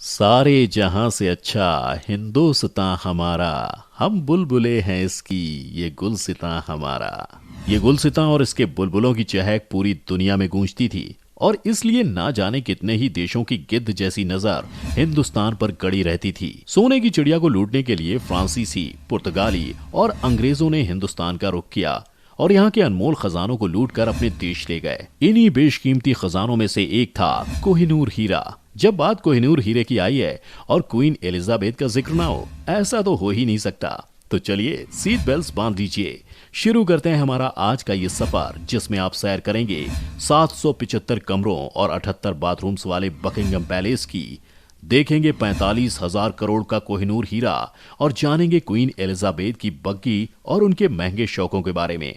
सारे जहां से अच्छा हिंदुस्तां हमारा, हम बुलबुले हैं इसकी, ये गुलसितां हमारा। ये गुलसितां और इसके बुलबुलों की चहक पूरी दुनिया में गूंजती थी और इसलिए ना जाने कितने ही देशों की गिद्ध जैसी नजर हिंदुस्तान पर गड़ी रहती थी। सोने की चिड़िया को लूटने के लिए फ्रांसीसी, पुर्तगाली और अंग्रेजों ने हिंदुस्तान का रुख किया और यहाँ के अनमोल खजानों को लूटकर अपने देश ले गए। इन्हीं बेशकीमती खजानों में से एक था कोहिनूर हीरा। जब बात कोहिनूर हीरे की आई है और क्वीन एलिजाबेथ का जिक्र ना हो, ऐसा तो हो ही नहीं सकता। तो चलिए सीट बेल्ट बांध दीजिए, शुरू करते हैं हमारा आज का ये सफर, जिसमें आप सैर करेंगे 775 कमरों और 78 बाथरूम्स वाले बकिंगम पैलेस की, देखेंगे 45,000 करोड़ का कोहिनूर हीरा और जानेंगे क्वीन एलिजाबेथ की बग्गी और उनके महंगे शौकों के बारे में।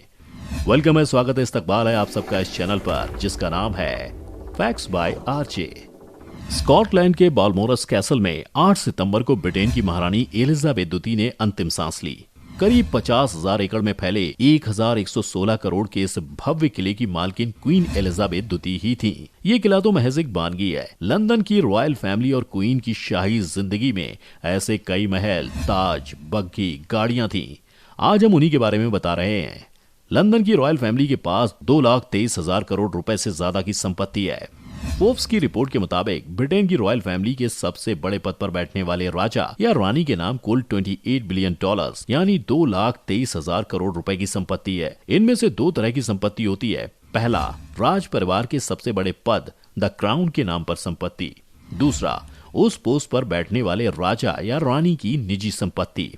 वेलकम है, स्वागत है, इस्तकबाल है आप सबका इस चैनल पर, जिसका नाम है फैक्ट्स बाय आरजे। स्कॉटलैंड के बाल्मोरस कैसल में 8 सितंबर को ब्रिटेन की महारानी एलिजाबेथ द्वितीय ने अंतिम सांस ली। करीब 50,000 एकड़ में फैले 1,116 करोड़ के इस भव्य किले की मालकिन क्वीन एलिजाबेथ द्वितीय ही थी। ये किला तो महज एक बानगी है। लंदन की रॉयल फैमिली और क्वीन की शाही जिंदगी में ऐसे कई महल, ताज, बग्गी, गाड़ियां थीं। आज हम उन्हीं के बारे में बता रहे हैं। लंदन की रॉयल फैमिली के पास 2,23,000 करोड़ रुपए से ज्यादा की संपत्ति है। फोर्ब्स की रिपोर्ट के मुताबिक ब्रिटेन की रॉयल फैमिली के सबसे बड़े पद पर बैठने वाले राजा या रानी के नाम कुल $28 बिलियन यानी 2,23,000 करोड़ रुपए की संपत्ति है। इनमें से दो तरह की संपत्ति होती है। पहला, राज परिवार के सबसे बड़े पद द क्राउन के नाम पर संपत्ति। दूसरा, उस पोस्ट पर बैठने वाले राजा या रानी की निजी संपत्ति।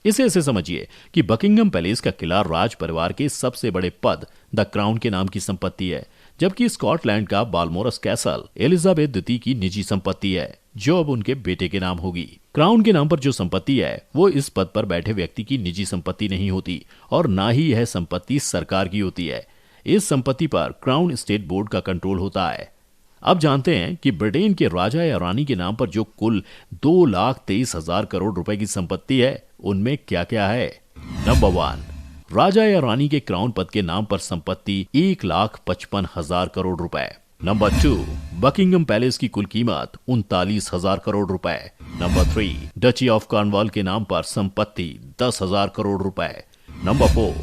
इसे ऐसे समझिए कि बकिंगम पैलेस का किला राज परिवार के सबसे बड़े पद द क्राउन के नाम की संपत्ति है, जबकि स्कॉटलैंड का बाल्मोरस कैसल एलिजाबेथ द्वितीय की निजी संपत्ति है, जो अब उनके बेटे के नाम होगी। क्राउन के नाम पर जो संपत्ति है वो इस पद पर बैठे व्यक्ति की निजी संपत्ति नहीं होती और ना ही यह संपत्ति सरकार की होती है। इस संपत्ति पर क्राउन स्टेट बोर्ड का कंट्रोल होता है। अब जानते हैं कि ब्रिटेन के राजा या रानी के नाम पर जो कुल 2,23,000 करोड़ रुपए की संपत्ति है, उनमें क्या क्या है। नंबर 1, राजा या रानी के क्राउन पद के नाम पर संपत्ति 1,55,000 करोड़ रुपए। नंबर 2, बकिंगम पैलेस की कुल कीमत 39,000 करोड़ रुपए। नंबर 3, डची ऑफ कॉर्नवाल के नाम पर संपत्ति 10,000 करोड़ रुपए। नंबर 4,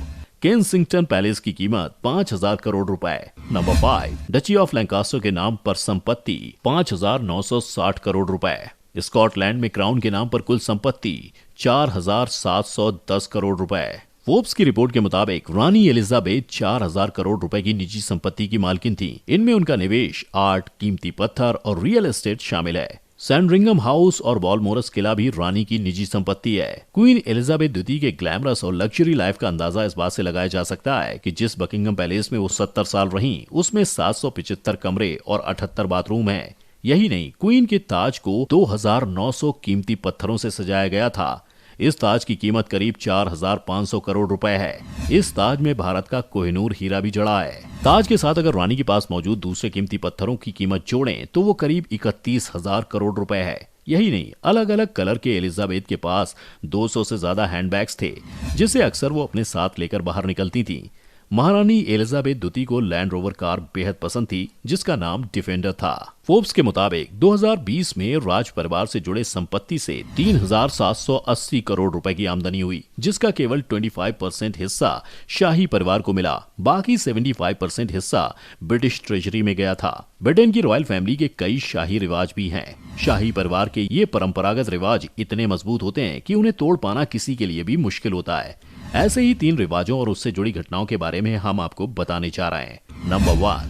केंसिंगटन पैलेस की कीमत 5,000 करोड़ रुपए। नंबर 5, डची ऑफ लैंकास्टर के नाम पर संपत्ति 5,960 करोड़ रुपए। स्कॉटलैंड में क्राउन के नाम पर कुल संपत्ति 4,710 करोड़ रुपए। फोर्ब्स की रिपोर्ट के मुताबिक रानी एलिजाबेथ 4,000 करोड़ रुपए की निजी संपत्ति की मालकिन थी। इनमें उनका निवेश, आर्ट, कीमती पत्थर और रियल एस्टेट शामिल है। सैंडरिंगम हाउस और बाल्मोरस किला भी रानी की निजी संपत्ति है। क्वीन एलिजाबेथ द्वितीय के ग्लैमरस और लग्जरी लाइफ का अंदाजा इस बात से लगाया जा सकता है कि जिस बकिंगम पैलेस में वो 70 साल रहीं, उसमें 775 कमरे और 78 बाथरूम हैं। यही नहीं, क्वीन के ताज को 2,900 कीमती पत्थरों से सजाया गया था। इस ताज की कीमत करीब 4,500 करोड़ रुपए है। इस ताज में भारत का कोहिनूर हीरा भी जड़ा है। ताज के साथ अगर रानी के पास मौजूद दूसरे कीमती पत्थरों की कीमत जोड़ें तो वो करीब 31,000 करोड़ रुपए है। यही नहीं, अलग अलग कलर के एलिजाबेथ के पास 200 से ज्यादा हैंडबैग्स थे, जिसे अक्सर वो अपने साथ लेकर बाहर निकलती थी। महारानी एलिजाबेथ द्वितीय को लैंड रोवर कार बेहद पसंद थी, जिसका नाम डिफेंडर था। फोर्ब्स के मुताबिक 2020 में राज परिवार से जुड़े संपत्ति से 3,780 करोड़ रुपए की आमदनी हुई, जिसका केवल 25% हिस्सा शाही परिवार को मिला। बाकी 75% हिस्सा ब्रिटिश ट्रेजरी में गया था। ब्रिटेन की रॉयल फैमिली के कई शाही रिवाज भी हैं। शाही परिवार के ये परंपरागत रिवाज इतने मजबूत होते हैं कि उन्हें तोड़ पाना किसी के लिए भी मुश्किल होता है। ऐसे ही 3 रिवाजों और उससे जुड़ी घटनाओं के बारे में हम आपको बताने जा रहे हैं। नंबर 1,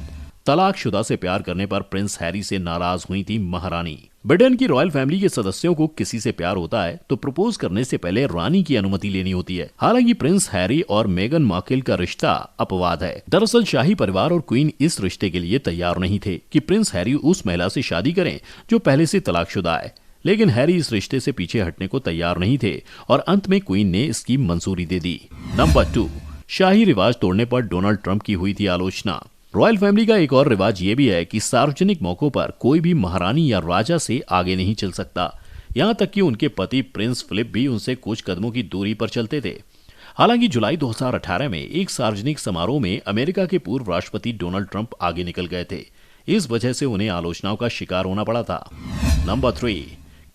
तलाकशुदा से प्यार करने पर प्रिंस हैरी से नाराज हुई थी महारानी। ब्रिटेन की रॉयल फैमिली के सदस्यों को किसी से प्यार होता है तो प्रपोज करने से पहले रानी की अनुमति लेनी होती है। हालांकि प्रिंस हैरी और मेगन मार्कल का रिश्ता अपवाद है। दरअसल शाही परिवार और क्वीन इस रिश्ते के लिए तैयार नहीं थे कि प्रिंस हैरी उस महिला से शादी करें जो पहले से तलाकशुदा है। लेकिन हैरी इस रिश्ते से पीछे हटने को तैयार नहीं थे और अंत में क्वीन ने इसकी मंजूरी दे दी। नंबर 2, शाही रिवाज तोड़ने पर डोनाल्ड ट्रंप की हुई थी आलोचना। रॉयल फैमिली का एक और रिवाज ये भी है कि सार्वजनिक मौकों पर कोई भी महारानी या राजा से आगे नहीं चल सकता। यहाँ तक कि उनके पति प्रिंस फिलिप भी उनसे कुछ कदमों की दूरी पर चलते थे। हालांकि जुलाई 2018 में एक सार्वजनिक समारोह में अमेरिका के पूर्व राष्ट्रपति डोनाल्ड ट्रंप आगे निकल गए थे। इस वजह से उन्हें आलोचनाओं का शिकार होना पड़ा था। नंबर 3,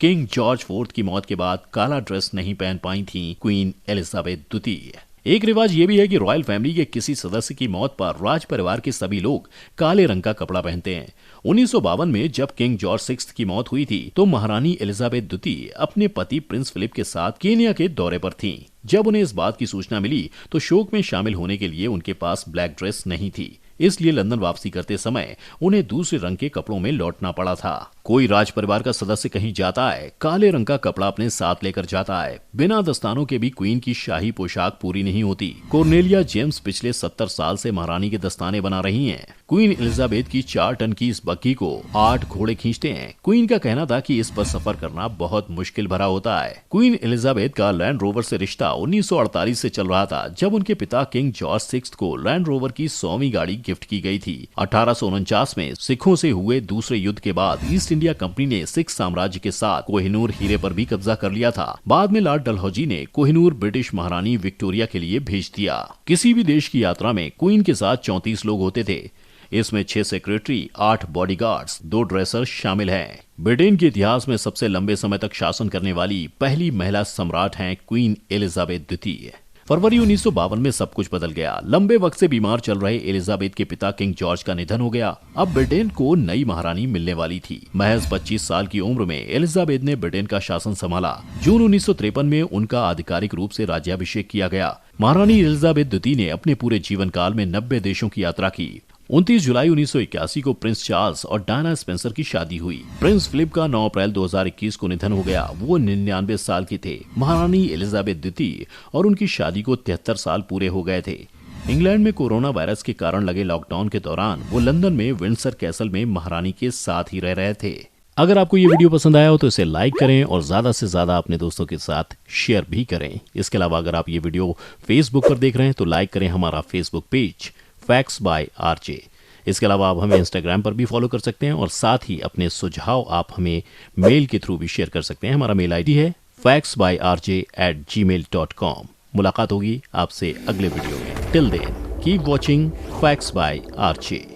किंग जॉर्ज फोर्थ की मौत के बाद काला ड्रेस नहीं पहन पाई थी क्वीन एलिजाबेथ द्वितीय। एक रिवाज ये भी है कि रॉयल फैमिली के किसी सदस्य की मौत पर राज परिवार के सभी लोग काले रंग का कपड़ा पहनते हैं। 1952 में जब किंग जॉर्ज सिक्स्थ की मौत हुई थी तो महारानी एलिजाबेथ द्वितीय अपने पति प्रिंस फिलिप के साथ केनिया के दौरे पर थीं। जब उन्हें इस बात की सूचना मिली तो शोक में शामिल होने के लिए उनके पास ब्लैक ड्रेस नहीं थी, इसलिए लंदन वापसी करते समय उन्हें दूसरे रंग के कपड़ों में लौटना पड़ा था। कोई राज परिवार का सदस्य कहीं जाता है, काले रंग का कपड़ा अपने साथ लेकर जाता है। बिना दस्तानों के भी क्वीन की शाही पोशाक पूरी नहीं होती। कॉर्नेलिया जेम्स पिछले 70 साल से महारानी के दस्ताने बना रही हैं। क्वीन एलिजाबेथ की 4 टन की इस बग्गी को 8 घोड़े खींचते हैं। क्वीन का कहना था कि इस पर सफर करना बहुत मुश्किल भरा होता है। क्वीन एलिजाबेथ का लैंड रोवर से रिश्ता 1948 से चल रहा था, जब उनके पिता किंग जॉर्ज सिक्स्थ को लैंड रोवर की 100वीं गाड़ी गिफ्ट की गई थी। 1849 में सिखों से हुए दूसरे युद्ध के बाद ईस्ट इंडिया कंपनी ने सिख साम्राज्य के साथ कोहिनूर हीरे पर भी कब्जा कर लिया था। बाद में लॉर्ड डलहौजी ने कोहिनूर ब्रिटिश महारानी विक्टोरिया के लिए भेज दिया। किसी भी देश की यात्रा में क्वीन के साथ 34 लोग होते थे। इसमें 6 सेक्रेटरी, 8 बॉडीगार्ड्स, 2 ड्रेसर शामिल हैं। ब्रिटेन के इतिहास में सबसे लंबे समय तक शासन करने वाली पहली महिला सम्राट हैं क्वीन एलिजाबेथ द्वितीय। फरवरी 1952 में सब कुछ बदल गया। लंबे वक्त से बीमार चल रहे एलिजाबेथ के पिता किंग जॉर्ज का निधन हो गया। अब ब्रिटेन को नई महारानी मिलने वाली थी। महज 25 साल की उम्र में एलिजाबेथ ने ब्रिटेन का शासन संभाला। जून 1953 में उनका आधिकारिक रूप से राज्याभिषेक किया गया। महारानी एलिजाबेथ द्वितीय ने अपने पूरे जीवन काल में 90 देशों की यात्रा की। 29 जुलाई 1981 को प्रिंस चार्ल्स और डायना स्पेंसर की शादी हुई। प्रिंस फिलिप का 9 अप्रैल 2021 को निधन हो गया। वो 99 साल के थे। महारानी एलिजाबेथ द्वितीय और उनकी शादी को 73 साल पूरे हो गए थे। इंग्लैंड में कोरोना वायरस के कारण लगे लॉकडाउन के दौरान वो लंदन में विंडसर कैसल में महारानी के साथ ही रह रहे थे। अगर आपको ये वीडियो पसंद आया हो तो इसे लाइक करें और ज्यादा से ज्यादा अपने दोस्तों के साथ शेयर भी करें। इसके अलावा अगर आप ये वीडियो फेसबुक पर देख रहे हैं तो लाइक करें हमारा Facebook page facts by RJ. इसके अलावा आप हमें इंस्टाग्राम पर भी फॉलो कर सकते हैं और साथ ही अपने सुझाव आप हमें मेल के थ्रू भी शेयर कर सकते हैं। हमारा मेल आईडी है factsbyrj@gmail.com। मुलाकात होगी आपसे अगले वीडियो में। Till then keep watching facts by RJ.